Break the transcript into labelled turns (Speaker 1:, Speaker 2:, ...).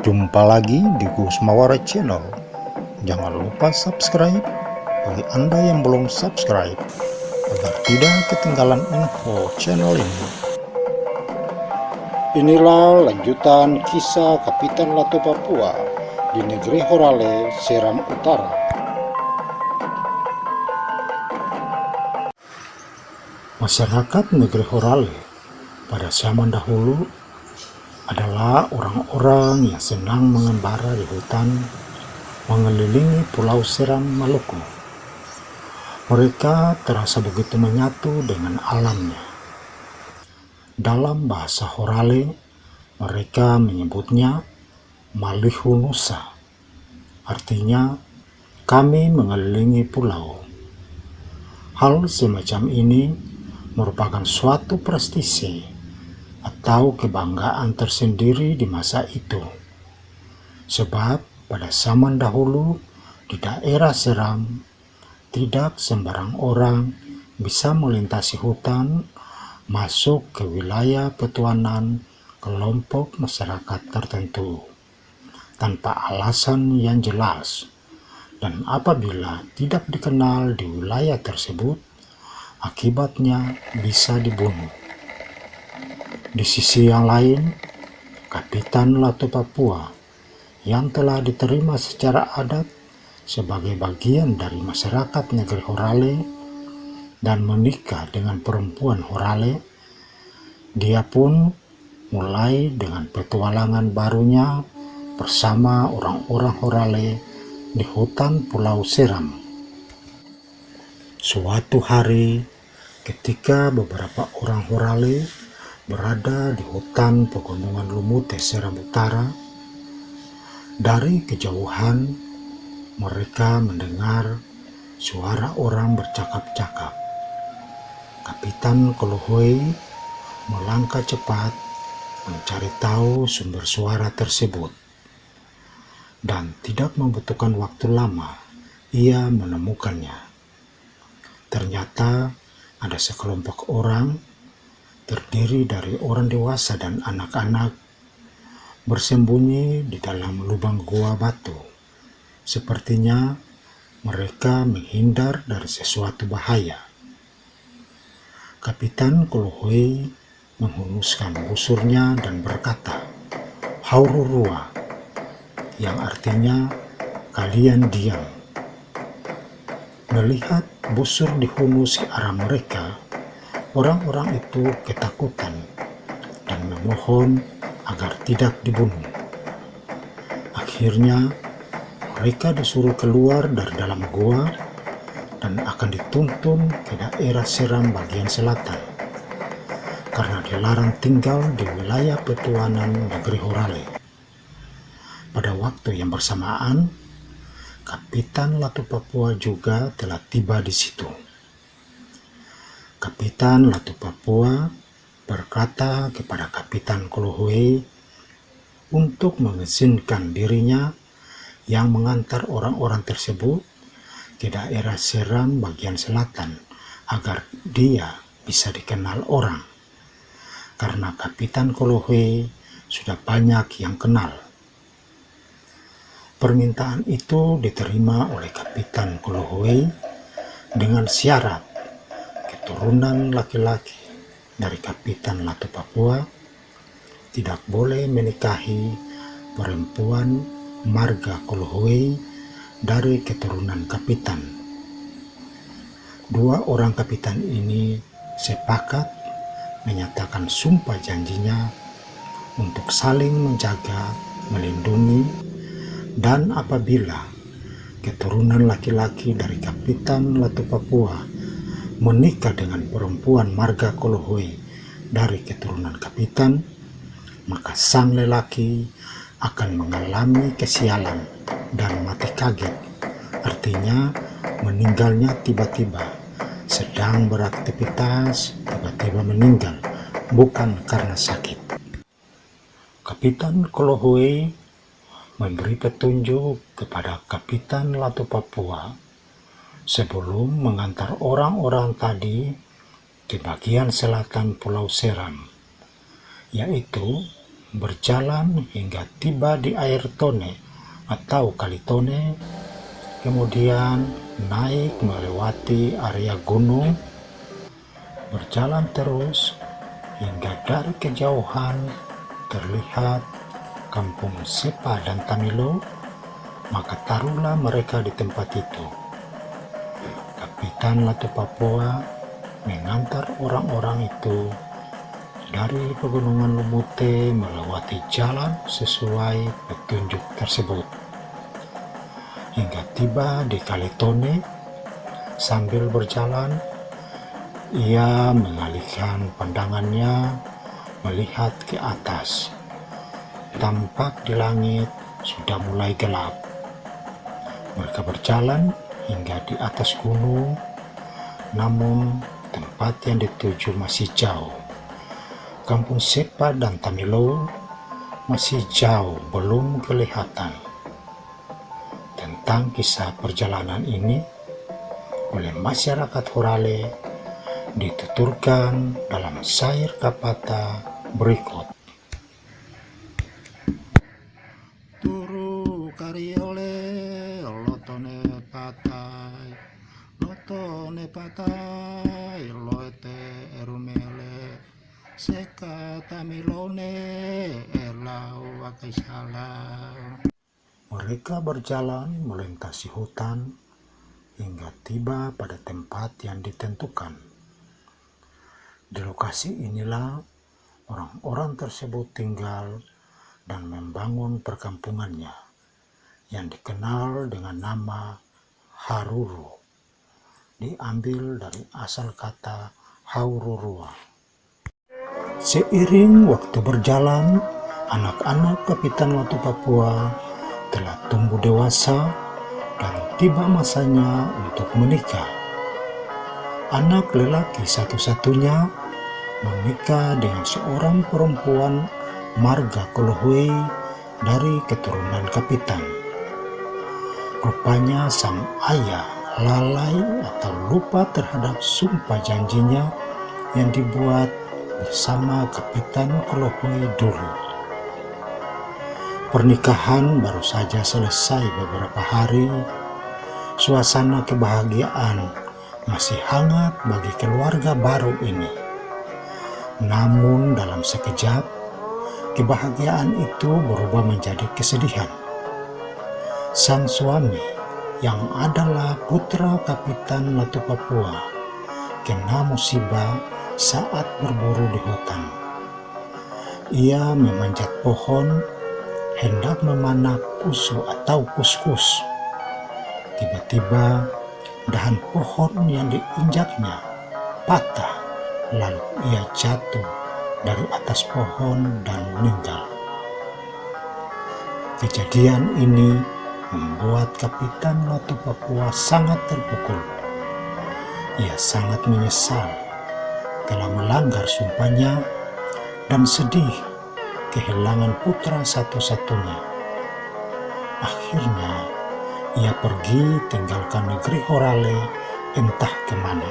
Speaker 1: Jumpa lagi di Gus Mawara Channel. Jangan lupa subscribe bagi Anda yang belum subscribe agar tidak ketinggalan info channel ini. Inilah lanjutan kisah Kapitan Lato Papua di negeri Horale, Seram Utara. Masyarakat negeri Horale pada zaman dahulu adalah orang-orang yang senang mengembara di hutan mengelilingi Pulau Seram, Maluku. Mereka terasa begitu menyatu dengan alamnya. Dalam bahasa Horale, mereka menyebutnya Malihu Nusa. Artinya, kami mengelilingi pulau. Hal semacam ini merupakan suatu prestise atau kebanggaan tersendiri di masa itu. Sebab pada zaman dahulu di daerah Seram tidak sembarang orang bisa melintasi hutan masuk ke wilayah petuanan kelompok masyarakat tertentu tanpa alasan yang jelas, dan apabila tidak dikenal di wilayah tersebut, akibatnya bisa dibunuh. Di sisi yang lain, Kapitan Lato Papua yang telah diterima secara adat sebagai bagian dari masyarakat negeri Horale dan menikah dengan perempuan Horale, dia pun mulai dengan petualangan barunya bersama orang-orang Horale di hutan Pulau Seram. Suatu hari, ketika beberapa orang Horale berada di hutan pegunungan Lumute, Seram Utara, dari kejauhan mereka mendengar suara orang bercakap-cakap. Kapitan Kolohoi melangkah cepat mencari tahu sumber suara tersebut, dan tidak membutuhkan waktu lama ia menemukannya. Ternyata ada sekelompok orang terdiri dari orang dewasa dan anak-anak bersembunyi di dalam lubang gua batu. Sepertinya mereka menghindar dari sesuatu bahaya. Kapitan Kolohoi menghunuskan busurnya dan berkata, "Haururua," yang artinya kalian diam. Melihat busur dihunus ke arah mereka, orang-orang itu ketakutan dan memohon agar tidak dibunuh. Akhirnya, mereka disuruh keluar dari dalam gua dan akan dituntun ke daerah Seram bagian selatan, karena dilarang tinggal di wilayah petuanan negeri Horale. Pada waktu yang bersamaan, Kapitan Lato Papua juga telah tiba di situ. Kapitan Lato Papua berkata kepada Kapitan Kolohoi untuk mengizinkan dirinya yang mengantar orang-orang tersebut ke daerah Seram bagian selatan agar dia bisa dikenal orang, karena Kapitan Kolohoi sudah banyak yang kenal. Permintaan itu diterima oleh Kapitan Kolohoi dengan syarat keturunan laki-laki dari Kapitan Lato Papua tidak boleh menikahi perempuan marga Kolohoi dari keturunan kapitan. Dua orang kapitan ini sepakat menyatakan sumpah janjinya untuk saling menjaga, melindungi, dan apabila keturunan laki-laki dari Kapitan Lato Papua menikah dengan perempuan marga Kolohoi dari keturunan kapitan, maka sang lelaki akan mengalami kesialan dan mati kaget. Artinya meninggalnya tiba-tiba, sedang beraktivitas tiba-tiba meninggal, bukan karena sakit. Kapitan Kolohoi memberi petunjuk kepada Kapitan Lato Papua sebelum mengantar orang-orang tadi ke bagian selatan Pulau Seram, yaitu berjalan hingga tiba di air Tone atau Kali Tone, kemudian naik melewati area gunung, berjalan terus hingga dari kejauhan terlihat kampung Sepa dan Tamilo. Maka taruhlah mereka di tempat itu. Kapitan Latu Papua mengantar orang-orang itu dari pegunungan Lumute melewati jalan sesuai petunjuk tersebut. Hingga tiba di Kali Tone, sambil berjalan, ia mengalihkan pandangannya melihat ke atas. Tampak di langit sudah mulai gelap. Mereka berjalan hingga di atas gunung, namun tempat yang dituju masih jauh. Kampung Sepa dan Tamilo masih jauh, belum kelihatan. Tentang kisah perjalanan ini oleh masyarakat Horale dituturkan dalam syair Kapata berikut. Turu kariole lotone patai loete erumele seka tamilone elau wakaisalau. Mereka berjalan melintasi hutan hingga tiba pada tempat yang ditentukan. Di lokasi inilah orang-orang tersebut tinggal dan membangun perkampungannya yang dikenal dengan nama Haruru, diambil dari asal kata Haururua. Seiring waktu berjalan, anak-anak Kapitan Latu Papua telah tumbuh dewasa dan tiba masanya untuk menikah. Anak lelaki satu-satunya menikah dengan seorang perempuan marga Kolohui dari keturunan kapitan. Rupanya sang ayah lalai atau lupa terhadap sumpah janjinya yang dibuat bersama kapitan Kolohui dulu. Pernikahan baru saja selesai beberapa hari. Suasana kebahagiaan masih hangat bagi keluarga baru ini. Namun dalam sekejap, kebahagiaan itu berubah menjadi kesedihan. Sang suami yang adalah putra Kapitan Latu Papua kena musibah saat berburu di hutan. Ia memanjat pohon hendak memanah kusu atau kuskus. Tiba-tiba dahan pohon yang diinjaknya patah, lalu ia jatuh dari atas pohon dan meninggal. Kejadian ini membuat Kapitan Latu Papua sangat terpukul. Ia sangat menyesal telah melanggar sumpahnya dan sedih kehilangan putra satu-satunya. Akhirnya ia pergi tinggalkan negeri Horale entah kemana.